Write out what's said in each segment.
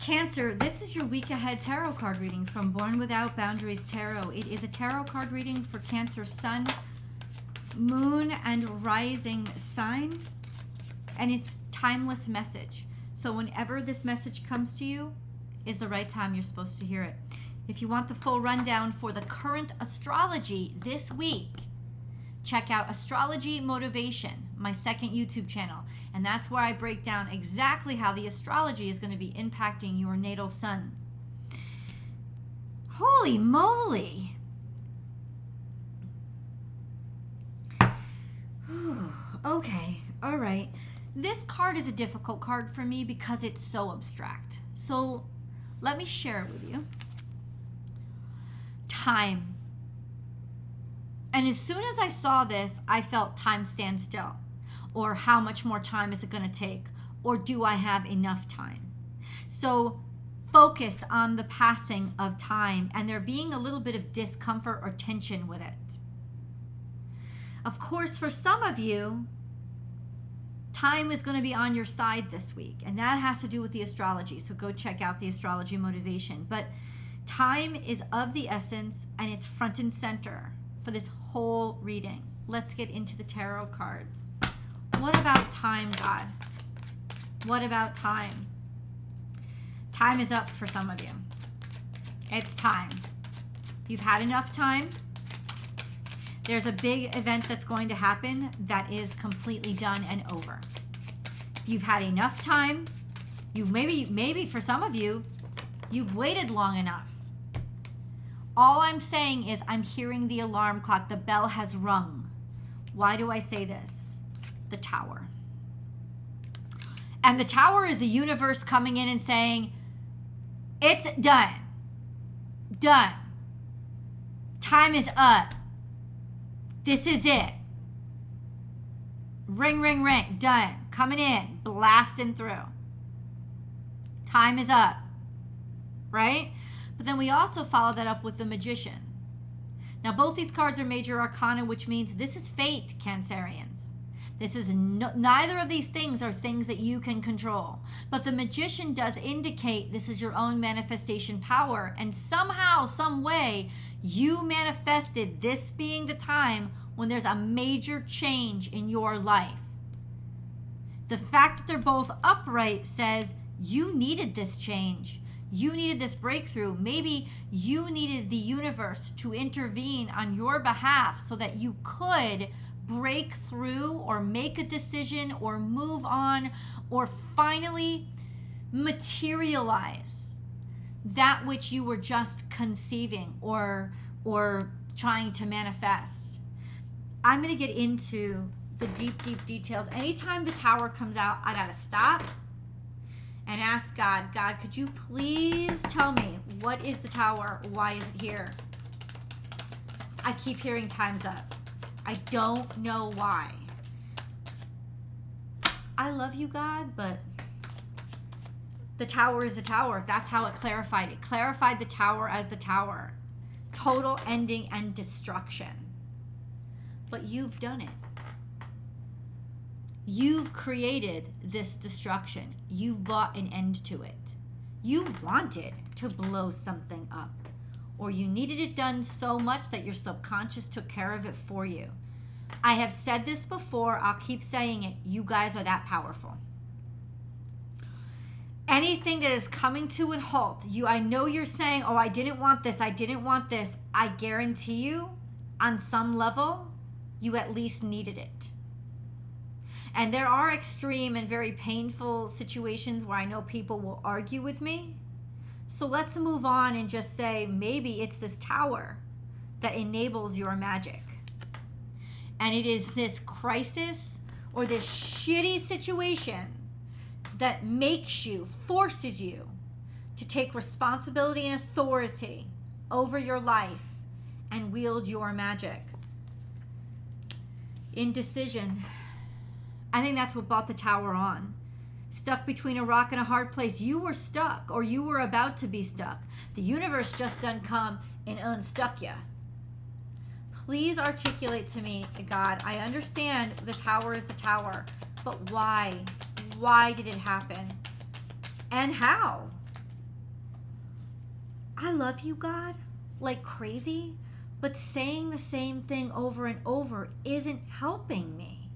Cancer, this is your week ahead tarot card reading from Born Without Boundaries Tarot. It is a tarot card reading for Cancer Sun, Moon, and Rising sign. And it's timeless message. So whenever this message comes to you is the right time you're supposed to hear it. If you want the full rundown for the current astrology this week, check out Astrology Motivation, my second YouTube channel. And that's where I break down exactly how the astrology is going to be impacting your natal suns. Holy moly. Okay, all right. This card is a difficult card for me because it's so abstract. So let me share it with you. Time. And as soon as I saw this, I felt time stand still. Or how much more time is it going to take? Or do I have enough time? So focused on the passing of time and there being a little bit of discomfort or tension with it. Of course, for some of you, time is going to be on your side this week. And that has to do with the astrology. So go check out the Astrology Motivation. But time is of the essence and it's front and center for this whole reading. Let's get into the tarot cards. What about time, God? What about time? Time is up for some of you. It's time. You've had enough time. There's a big event that's going to happen that is completely done and over. You've had enough time. You've maybe for some of you, you've waited long enough. All I'm saying is I'm hearing the alarm clock. The bell has rung. Why do I say this? The Tower. And the Tower is the universe coming in and saying, it's done. Done. Time is up. This is it. Ring, ring, ring. Done. Coming in. Blasting through. Time is up. Right? But then we also follow that up with the Magician. Now, both these cards are major arcana, which means this is fate, Cancerians. This is neither of these things are things that you can control. But the Magician does indicate this is your own manifestation power. And somehow, some way, you manifested this being the time when there's a major change in your life. The fact that they're both upright says you needed this change. You needed this breakthrough. Maybe you needed the universe to intervene on your behalf so that you could break through or make a decision or move on or finally materialize that which you were just conceiving or trying to manifest. I'm going to get into the deep details. Anytime the Tower comes out, I got to stop and ask God, could you please tell me what is the Tower? Why is it here? I keep hearing time's up. I don't know why. I love you, God, but the Tower is the Tower. That's how it clarified. It clarified the Tower as the Tower. Total ending and destruction. But you've done it. You've created this destruction. You've brought an end to it. You wanted to blow something up. Or you needed it done so much that your subconscious took care of it for you. I have said this before. I'll keep saying it. You guys are that powerful. Anything that is coming to a halt, I know you're saying, oh, I didn't want this. I didn't want this. I guarantee you, on some level, you at least needed it. And there are extreme and very painful situations where I know people will argue with me. So let's move on and just say maybe it's this Tower that enables your magic. And it is this crisis or this shitty situation that makes you, forces you to take responsibility and authority over your life and wield your magic. Indecision. I think that's what brought the Tower on. Stuck between a rock and a hard place. You were stuck, or you were about to be stuck. The universe just done come and unstuck you. Please articulate to me, God, I understand the Tower is the Tower, but why? Why did it happen? And how? I love you, God, like crazy, but saying the same thing over and over isn't helping me.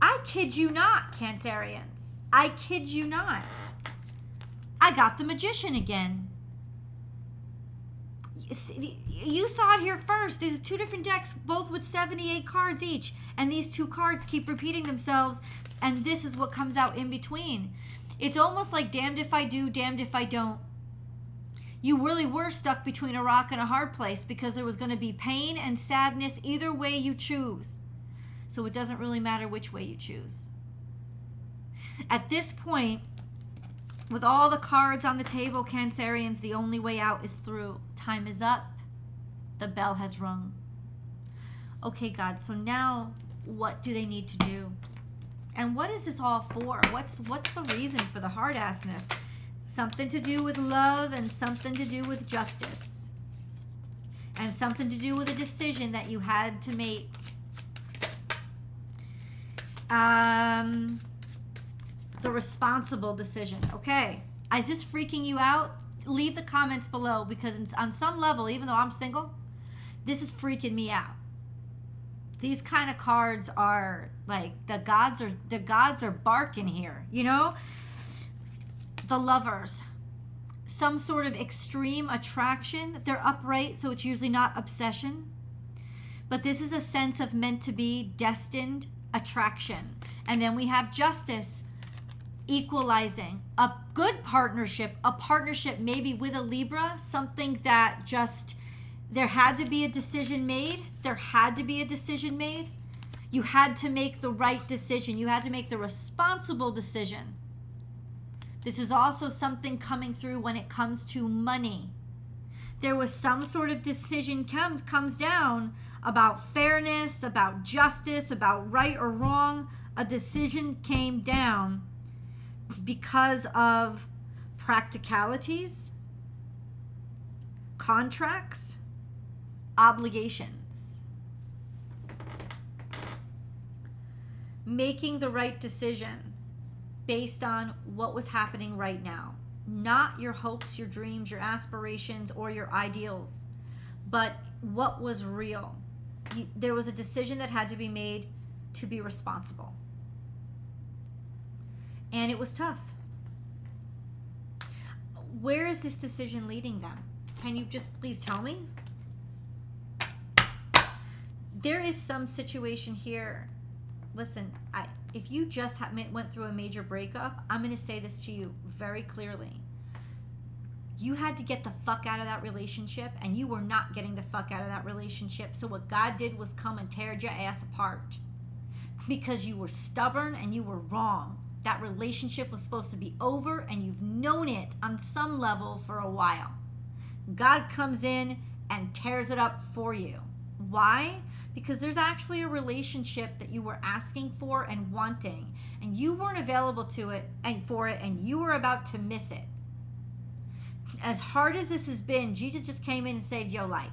I kid you not, Cancerians. I kid you not. I got the Magician again. You saw it here first. These are two different decks, both with 78 cards each. And these two cards keep repeating themselves. And this is what comes out in between. It's almost like damned if I do, damned if I don't. You really were stuck between a rock and a hard place because there was going to be pain and sadness either way you choose. So it doesn't really matter which way you choose. At this point, with all the cards on the table, Cancerians, the only way out is through. Time is up. The bell has rung. Okay, God, so now what do they need to do? And what is this all for? What's the reason for the hard-assness? Something to do with love and something to do with justice. And something to do with a decision that you had to make. The responsible decision. Okay. Is this freaking you out? Leave the comments below, because on some level, even though I'm single, this is freaking me out. These kind of cards are like the gods are barking here, you know? The Lovers. Some sort of extreme attraction. They're upright, so it's usually not obsession. But this is a sense of meant to be, destined attraction. And then we have Justice, equalizing, a good partnership, a partnership maybe with a Libra, something that just, there had to be a decision made. There had to be a decision made. You had to make the right decision. You had to make the responsible decision. This is also something coming through when it comes to money. There was some sort of decision comes down about fairness, about justice, about right or wrong. A decision came down because of practicalities, contracts, obligations. Making the right decision based on what was happening right now. Not your hopes, your dreams, your aspirations, or your ideals, but what was real. There was a decision that had to be made to be responsible. And it was tough. Where is this decision leading them? Can you just please tell me? There is some situation here. Listen, if you just went through a major breakup, I'm going to say this to you very clearly. You had to get the fuck out of that relationship, and you were not getting the fuck out of that relationship. So what God did was come and tear your ass apart because you were stubborn and you were wrong. That relationship was supposed to be over, and you've known it on some level for a while. God comes in and tears it up for you. Why? Because there's actually a relationship that you were asking for and wanting, and you weren't available to it and for it, and you were about to miss it. As hard as this has been, Jesus just came in and saved your life.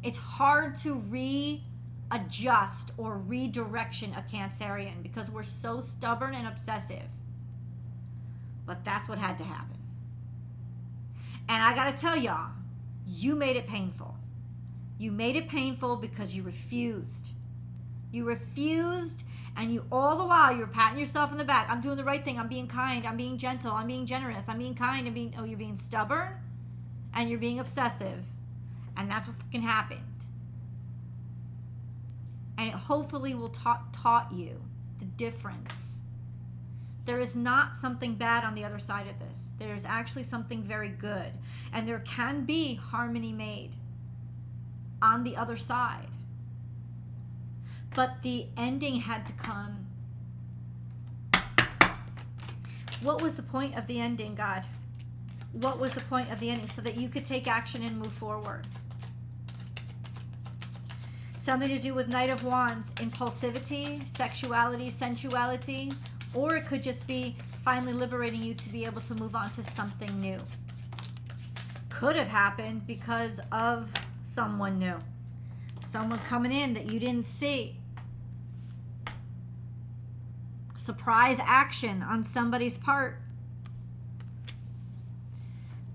It's hard to readjust or redirection a Cancerian because we're so stubborn and obsessive. But that's what had to happen. And I gotta tell y'all, you made it painful. You made it painful because you refused. You refused, and you all the while you're patting yourself on the back. I'm doing the right thing. I'm being kind. I'm being gentle. I'm being generous. I'm being kind. You're being stubborn, and you're being obsessive, and that's what fucking happened. And it hopefully will taught you the difference. There is not something bad on the other side of this. There is actually something very good, and there can be harmony made on the other side. But the ending had to come. What was the point of the ending, God? What was the point of the ending? So that you could take action and move forward. Something to do with Knight of Wands, impulsivity, sexuality, sensuality, or it could just be finally liberating you to be able to move on to something new. Could have happened because of someone new. Someone coming in that you didn't see. Surprise action on somebody's part.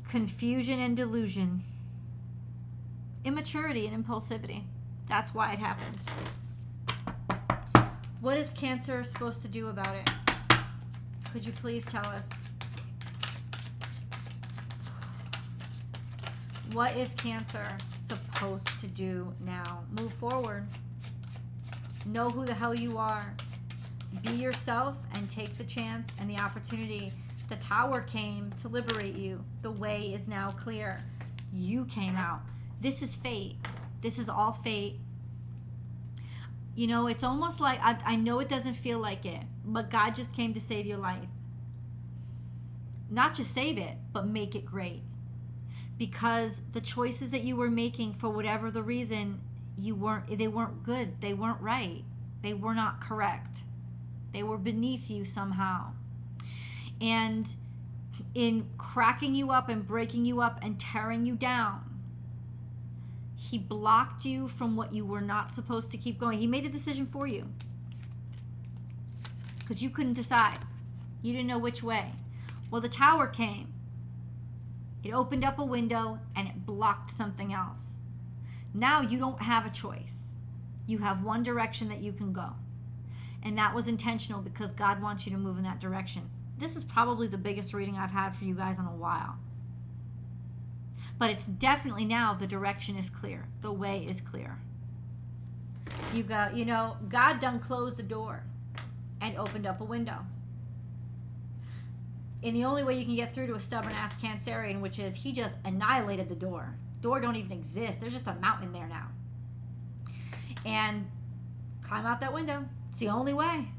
Confusion and delusion. Immaturity and impulsivity. That's why it happens. What is Cancer supposed to do about it? Could you please tell us? What is Cancer supposed to do now? Move forward. Know who the hell you are. Be yourself and take the chance and the opportunity. The Tower came to liberate you. The way is now clear. You came out. This is fate. This is all fate. You know, it's almost like, I know it doesn't feel like it, but God just came to save your life. Not just save it, but make it great. Because the choices that you were making, for whatever the reason, they weren't good. They weren't right. They were not correct. They were beneath you somehow. And in cracking you up and breaking you up and tearing you down, he blocked you from what you were not supposed to keep going. He made a decision for you. Because you couldn't decide. You didn't know which way. Well, the Tower came. It opened up a window and it blocked something else. Now you don't have a choice. You have one direction that you can go. And that was intentional because God wants you to move in that direction. This is probably the biggest reading I've had for you guys in a while. But it's definitely now the direction is clear. The way is clear. God done closed the door and opened up a window. And the only way you can get through to a stubborn-ass Cancerian, which is he just annihilated the door. Door don't even exist. There's just a mountain there now. And climb out that window. It's the only way.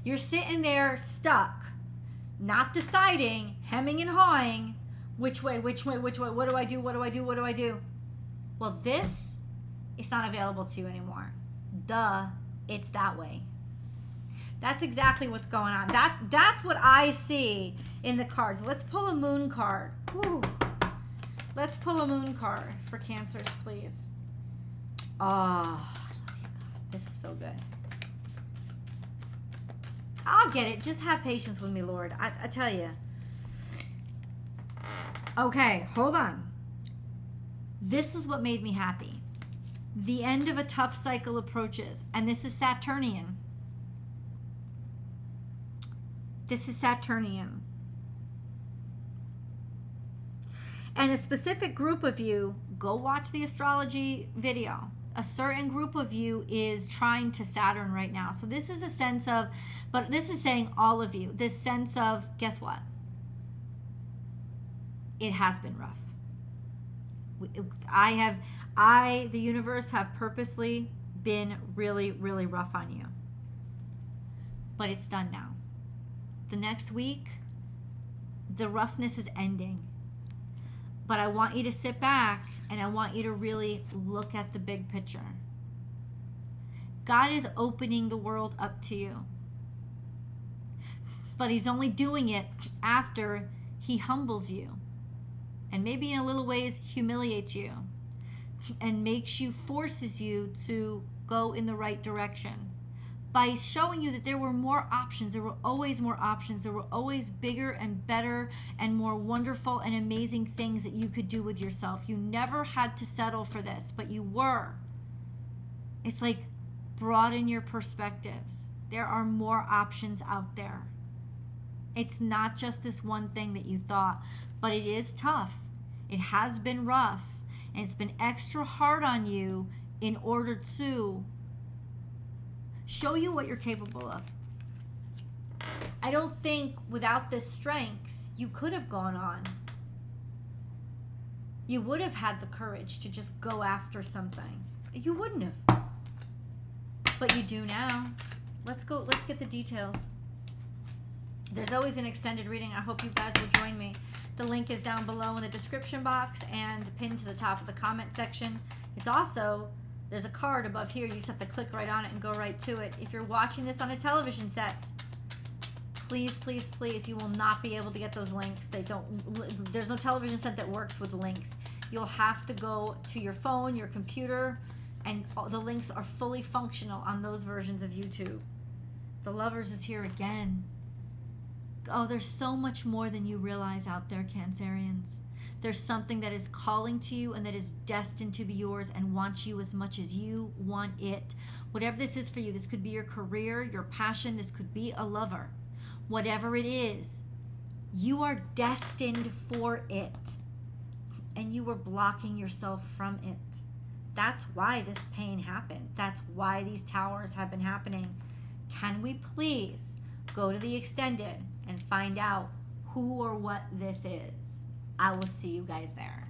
You're sitting there stuck, not deciding, hemming and hawing, which way, what do I do? Well, this is not available to you anymore. Duh, it's that way. That's exactly what's going on. That's what I see in the cards. Let's pull a moon card. Whew. Let's pull a moon card for Cancers, please. Oh, I love you, God. This is so good. I'll get it. Just have patience with me, Lord. I tell you. Okay, hold on. This is what made me happy. The end of a tough cycle approaches. And this is Saturnian. This is Saturnian. And a specific group of you, go watch the astrology video. A certain group of you is trying to Saturn right now. So this is a sense of, but this is saying all of you, this sense of, guess what? It has been rough. The universe have purposely been really, really rough on you. But it's done now. The next week, the roughness is ending. But I want you to sit back and I want you to really look at the big picture. God is opening the world up to you. But he's only doing it after he humbles you. And maybe in a little ways humiliates you. And forces you to go in the right direction. By showing you that there were more options. There were always more options. There were always bigger and better and more wonderful and amazing things that you could do with yourself. You never had to settle for this, but you were. It's like broaden your perspectives. There are more options out there. It's not just this one thing that you thought, but it is tough. It has been rough, and it's been extra hard on you in order to show you what you're capable of. I don't think without this strength, you could have gone on. You would have had the courage to just go after something. You wouldn't have. But you do now. Let's get the details. There's always an extended reading. I hope you guys will join me. The link is down below in the description box and pinned to the top of the comment section. It's also, there's a card above here. You just have to click right on it and go right to it. If you're watching this on a television set, please, please, please, you will not be able to get those links. There's no television set that works with links. You'll have to go to your phone, your computer, and the links are fully functional on those versions of YouTube. The Lovers is here again. Oh, there's so much more than you realize out there, Cancerians. There's something that is calling to you and that is destined to be yours and wants you as much as you want it. Whatever this is for you, this could be your career, your passion, this could be a lover. Whatever it is, you are destined for it. And you were blocking yourself from it. That's why this pain happened. That's why these towers have been happening. Can we please go to the extended and find out who or what this is? I will see you guys there.